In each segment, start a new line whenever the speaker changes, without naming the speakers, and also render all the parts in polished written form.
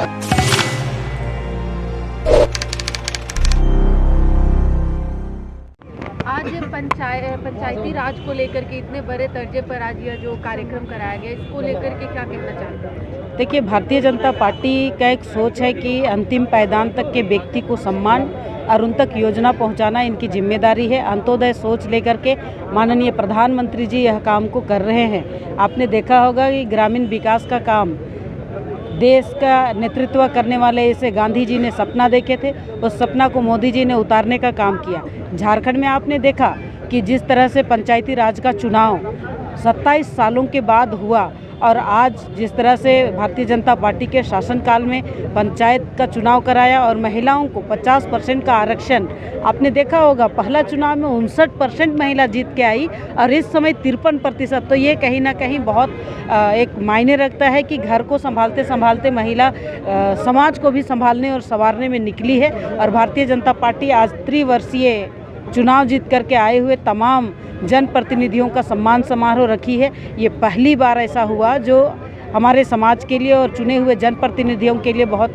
आज पंचायती राज को लेकर के इतने बड़े दर्जे पर आज यह जो कार्यक्रम कराया गया, इसको लेकर के क्या कहना चाहते हैं?
देखिए, भारतीय जनता पार्टी का एक सोच है कि अंतिम पायदान तक के व्यक्ति को सम्मान और उन तक योजना पहुंचाना इनकी जिम्मेदारी है। अंत्योदय सोच लेकर के माननीय प्रधानमंत्री जी यह काम को कर रहे हैं। आपने देखा होगा कि ग्रामीण विकास का काम देश का नेतृत्व करने वाले इसे गांधी जी ने सपना देखे थे, उस सपना को मोदी जी ने उतारने का काम किया। झारखंड में आपने देखा कि जिस तरह से पंचायती राज का चुनाव 27 सालों के बाद हुआ और आज जिस तरह से भारतीय जनता पार्टी के शासनकाल में पंचायत का चुनाव कराया और महिलाओं को 50% का आरक्षण, आपने देखा होगा पहला चुनाव में 59% महिला जीत के आई और इस समय 53%। तो ये कहीं ना कहीं बहुत एक मायने रखता है कि घर को संभालते संभालते महिला समाज को भी संभालने और संवारने में निकली है। और भारतीय जनता पार्टी आज त्रिवर्षीय चुनाव जीत करके आए हुए तमाम जनप्रतिनिधियों का सम्मान समारोह रखी है। ये पहली बार ऐसा हुआ जो हमारे समाज के लिए और चुने हुए जनप्रतिनिधियों के लिए बहुत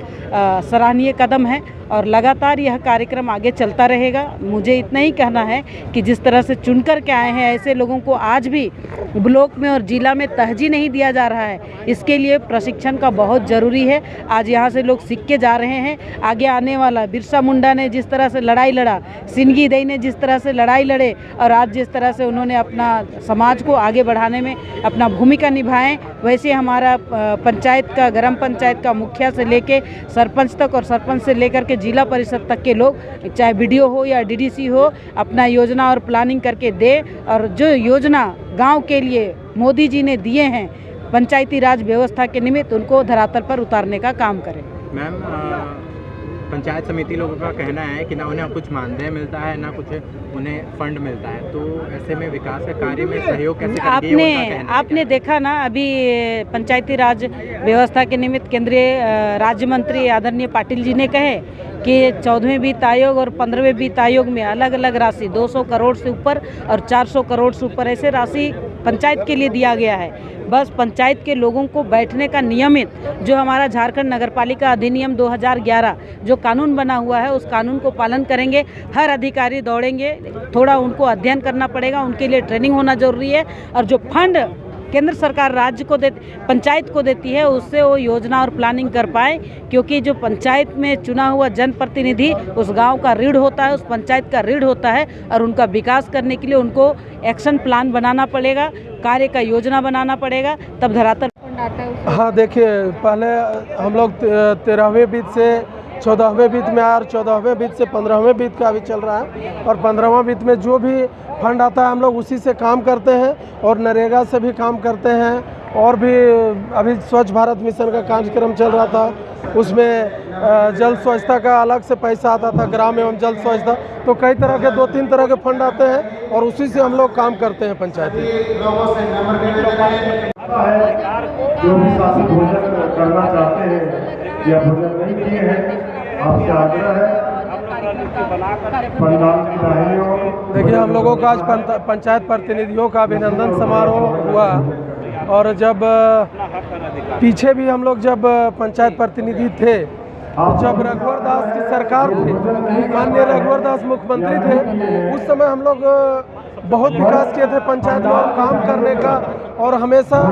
सराहनीय कदम है और लगातार यह कार्यक्रम आगे चलता रहेगा। मुझे इतना ही कहना है कि जिस तरह से चुन कर के आए हैं ऐसे लोगों को आज भी ब्लॉक में और जिला में तरजीह नहीं दिया जा रहा है, इसके लिए प्रशिक्षण का बहुत ज़रूरी है। आज यहाँ से लोग सीख के जा रहे हैं। आगे आने वाला बिरसा मुंडा ने जिस तरह से लड़ाई लड़ा, सिंगी देई ने जिस तरह से लड़ाई लड़े और आज जिस तरह से उन्होंने अपना समाज को आगे बढ़ाने में अपना भूमिका निभाएं, वैसे हमारा पंचायत का, ग्राम पंचायत का मुखिया से लेके सरपंच तक और सरपंच से लेकर के जिला परिषद तक के लोग, चाहे बीडीओ हो या डीडीसी हो, अपना योजना और प्लानिंग करके दे और जो योजना गांव के लिए मोदी जी ने दिए हैं पंचायती राज व्यवस्था के निमित्त, उनको धरातल पर उतारने का काम करें।
मैम, पंचायत समिति लोगों का कहना है कि ना उन्हें कुछ मानदेय मिलता है ना कुछ उन्हें फंड मिलता है, तो ऐसे में विकास के कार्य में सहयोग कैसे करेंगे?
आपने देखा ना, अभी पंचायती राज व्यवस्था के निमित्त केंद्रीय राज्य मंत्री आदरणीय पाटिल जी ने कहे कि 14वें वित्त आयोग और 15वें वित्त आयोग में अलग अलग राशि 200 करोड़ से ऊपर और 400 करोड़ से ऊपर ऐसे राशि पंचायत के लिए दिया गया है। बस पंचायत के लोगों को बैठने का नियमित जो हमारा झारखंड नगरपालिका अधिनियम 2011 जो कानून बना हुआ है, उस कानून को पालन करेंगे। हर अधिकारी दौड़ेंगे, थोड़ा उनको अध्ययन करना पड़ेगा, उनके लिए ट्रेनिंग होना जरूरी है। और जो फंड केंद्र सरकार राज्य को पंचायत को देती है, उससे वो योजना और प्लानिंग कर पाए, क्योंकि जो पंचायत में चुना हुआ जनप्रतिनिधि उस गांव का रीढ़ होता है, उस पंचायत का रीढ़ होता है और उनका विकास करने के लिए उनको एक्शन प्लान बनाना पड़ेगा, कार्य का योजना बनाना पड़ेगा, तब धरातल आता है।
हाँ, देखिए, पहले हम लोग 13वें वित्त से 14वें वित्त में आया और 14वें वित्त से 15वें वित्त का अभी चल रहा है और 15वां वित्त में जो भी फंड आता है हम लोग उसी से काम करते हैं और नरेगा से भी काम करते हैं। और भी अभी स्वच्छ भारत मिशन का कार्यक्रम चल रहा था, उसमें जल स्वच्छता का अलग से पैसा आता था, ग्राम एवं जल स्वच्छता। तो कई तरह के 2-3 तरह के फंड आते हैं और उसी से हम लोग काम करते हैं पंचायत में।
जो भी शासन भोजन करना चाहते हैं या भोजन नहीं किए हैं, आपसे आग्रह है पंडाल की दाहिनी।
देखिए, हम लोगों का आज पंचायत प्रतिनिधियों का अभिनंदन समारोह हुआ और जब पीछे भी हम लोग जब पंचायत प्रतिनिधि थे, जब रघुवर दास की सरकार थी, माननीय रघुवर दास मुख्यमंत्री थे, उस समय हम लोग बहुत विकास किए थे पंचायत में और काम करने का। और हमेशा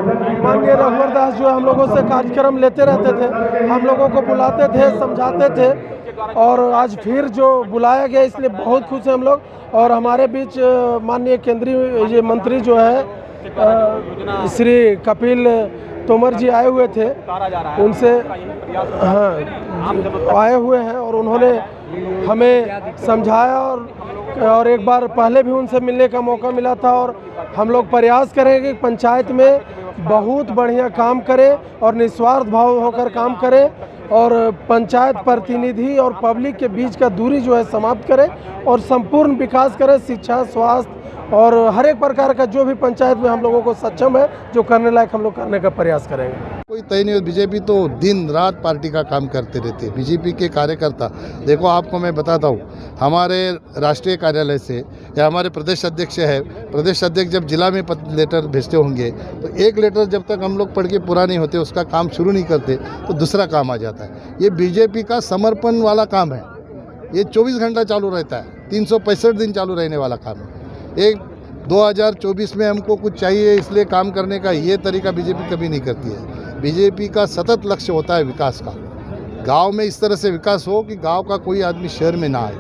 माननीय रघुवर दास जो हम लोगों से कार्यक्रम लेते रहते थे, हम लोगों को बुलाते थे, समझाते थे और आज फिर जो बुलाया गया इसलिए बहुत खुश हैं हम लोग। और हमारे बीच माननीय केंद्रीय मंत्री जो है श्री कपिल तोमर जी आए हुए थे, उनसे आए हुए हैं और उन्होंने हमें समझाया और एक बार पहले भी उनसे मिलने का मौका मिला था। और हम लोग प्रयास करेंगे कि पंचायत में बहुत बढ़िया काम करें और निस्वार्थ भाव होकर काम करें और पंचायत प्रतिनिधि और पब्लिक के बीच का दूरी जो है समाप्त करें और संपूर्ण विकास करें, शिक्षा, स्वास्थ्य और हर एक प्रकार का जो भी पंचायत में हम लोगों को सक्षम है जो करने लायक हम लोग करने का प्रयास करेंगे।
कोई तय नहीं। बीजेपी तो दिन रात पार्टी का काम करते रहते हैं। बीजेपी के कार्यकर्ता देखो, आपको मैं बताता हूँ, हमारे राष्ट्रीय कार्यालय से या हमारे प्रदेश अध्यक्ष है, प्रदेश अध्यक्ष जब जिला में लेटर भेजते होंगे तो एक लेटर जब तक हम लोग पढ़ के पूरा नहीं होते, उसका काम शुरू नहीं करते, तो दूसरा काम आ जाता है। ये बीजेपी का समर्पण वाला काम है। ये 24 घंटा चालू रहता है, 365 दिन चालू रहने वाला काम है। एक 2024 में हमको कुछ चाहिए इसलिए काम करने का ये तरीका बीजेपी कभी नहीं करती है। बीजेपी का सतत लक्ष्य होता है विकास का। गांव में इस तरह से विकास हो कि गांव का कोई आदमी शहर में ना आए,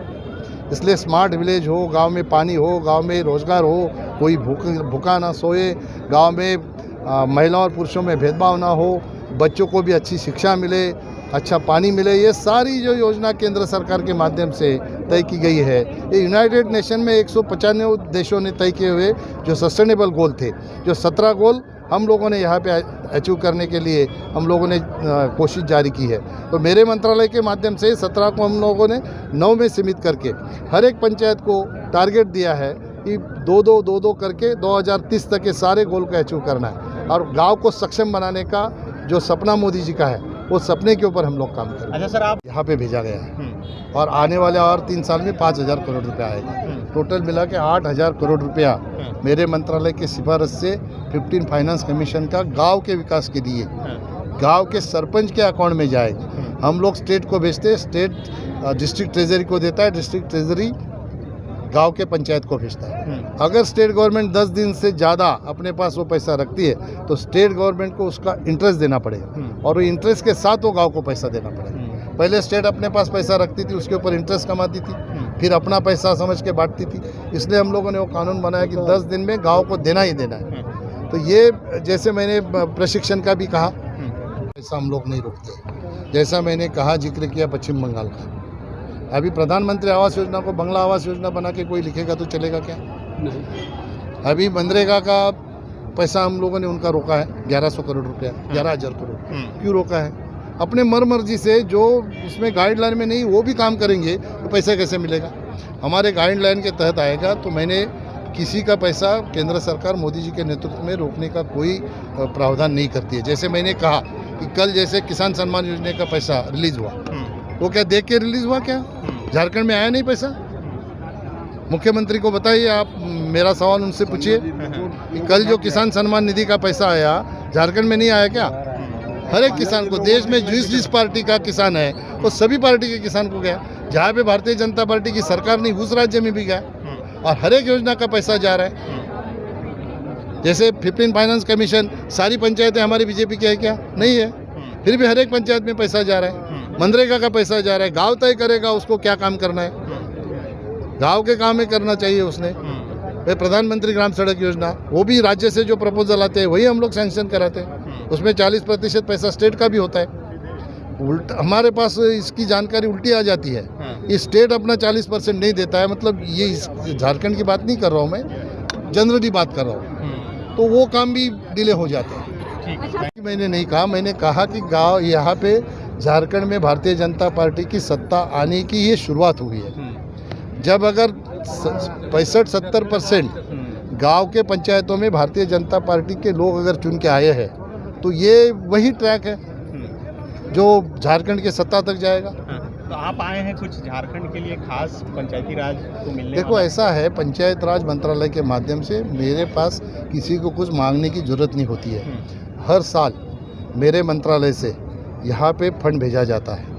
इसलिए स्मार्ट विलेज हो, गांव में पानी हो, गांव में रोजगार हो, कोई भूखा ना सोए, गांव में महिलाओं और पुरुषों में भेदभाव ना हो, बच्चों को भी अच्छी शिक्षा मिले, अच्छा पानी मिले। ये सारी जो योजना केंद्र सरकार के माध्यम से तय की गई है, ये यूनाइटेड नेशन में 195 देशों ने तय किए हुए जो सस्टेनेबल गोल थे, जो 17 गोल हम लोगों ने यहाँ पे अचीव करने के लिए हम लोगों ने कोशिश जारी की है। तो मेरे मंत्रालय के माध्यम से 17 को हम लोगों ने 9 में सीमित करके हर एक पंचायत को टारगेट दिया है कि 2-2 करके 2030 तक के सारे गोल को अचीव करना है। और गांव को सक्षम बनाने का जो सपना मोदी जी का है, वो सपने के ऊपर हम लोग काम करें।
अच्छा सर, आप
यहाँ पे भेजा गया है और आने वाले और 3 साल में 5,000 करोड़ रुपया आएगा। टोटल मिला के 8,000 करोड़ रुपया मेरे मंत्रालय के सिफारिश से 15 फाइनेंस कमीशन का गांव के विकास के लिए गांव के सरपंच के अकाउंट में जाएगा। हम लोग स्टेट को भेजते हैं, स्टेट डिस्ट्रिक्ट ट्रेजरी को देता है, डिस्ट्रिक्ट ट्रेजरी गांव के पंचायत को भेजता है। अगर स्टेट गवर्नमेंट 10 दिन से ज़्यादा अपने पास वो पैसा रखती है तो स्टेट गवर्नमेंट को उसका इंटरेस्ट देना पड़ेगा और वो इंटरेस्ट के साथ वो गांव को पैसा देना पड़ेगा। पहले स्टेट अपने पास पैसा रखती थी, उसके ऊपर इंटरेस्ट कमाती थी, फिर अपना पैसा समझ के बांटती थी। इसलिए हम लोगों ने वो कानून बनाया कि 10 दिन में गाँव को देना ही देना है। तो ये जैसे मैंने प्रशिक्षण का भी कहा, पैसा हम लोग नहीं रोकते। जैसा मैंने कहा, जिक्र किया पश्चिम बंगाल का, अभी प्रधानमंत्री आवास योजना को बंगला आवास योजना बना के कोई लिखेगा तो चलेगा क्या? नहीं। अभी मनरेगा का पैसा हम लोगों ने उनका रोका है, 1100 करोड़ रुपया, 11,000 करोड़। क्यों रोका है? अपने मर्जी से जो उसमें गाइडलाइन में नहीं वो भी काम करेंगे तो पैसा कैसे मिलेगा? हमारे गाइडलाइन के तहत आएगा। तो मैंने किसी का पैसा केंद्र सरकार मोदी जी के नेतृत्व में रोकने का कोई प्रावधान नहीं करती है। जैसे मैंने कहा कि कल जैसे किसान सम्मान योजना का पैसा रिलीज हुआ, वो क्या देख के रिलीज हुआ क्या? झारखंड में आया नहीं पैसा? मुख्यमंत्री को बताइए, आप मेरा सवाल उनसे पूछिए कि कल जो किसान सम्मान निधि का पैसा आया झारखंड में नहीं आया क्या? हर एक किसान को, देश में जिस पार्टी का किसान है वो सभी पार्टी के किसान को गया। जहाँ पे भारतीय जनता पार्टी की सरकार नहीं उस राज्य में भी गया और हर एक योजना का पैसा जा रहा है। जैसे 15 फाइनेंस कमीशन सारी पंचायतें हमारी बीजेपी की है क्या? नहीं है, फिर भी हर एक पंचायत में पैसा जा रहा है। मनरेगा का पैसा जा रहा है। गांव तय करेगा उसको क्या काम करना है, गांव के काम में करना चाहिए उसने। प्रधानमंत्री ग्राम सड़क योजना, वो भी राज्य से जो प्रपोजल आते हैं वही हम लोग सैंक्शन कराते हैं। उसमें 40% पैसा स्टेट का भी होता है। उल्टा हमारे पास इसकी जानकारी उल्टी आ जाती है। ये स्टेट अपना 40% नहीं देता है, मतलब ये झारखंड की बात नहीं कर रहा हूँ मैं, जनरली बात कर रहा हूँ। तो वो काम भी डिले हो जाते हैं। मैंने नहीं कहा, मैंने कहा कि गाँव यहाँ पे झारखंड में भारतीय जनता पार्टी की सत्ता आने की ये शुरुआत हुई है। जब अगर 65-70% गांव के पंचायतों में भारतीय जनता पार्टी के लोग अगर चुन के आए हैं तो ये वही ट्रैक है जो झारखंड के सत्ता तक जाएगा।
तो आप आए हैं कुछ झारखंड के लिए खास पंचायती राज को मिलने?
देखो ऐसा है, पंचायत राज मंत्रालय के माध्यम से मेरे पास किसी को कुछ मांगने की जरूरत नहीं होती है। हर साल मेरे मंत्रालय से यहाँ पे फंड भेजा जाता है।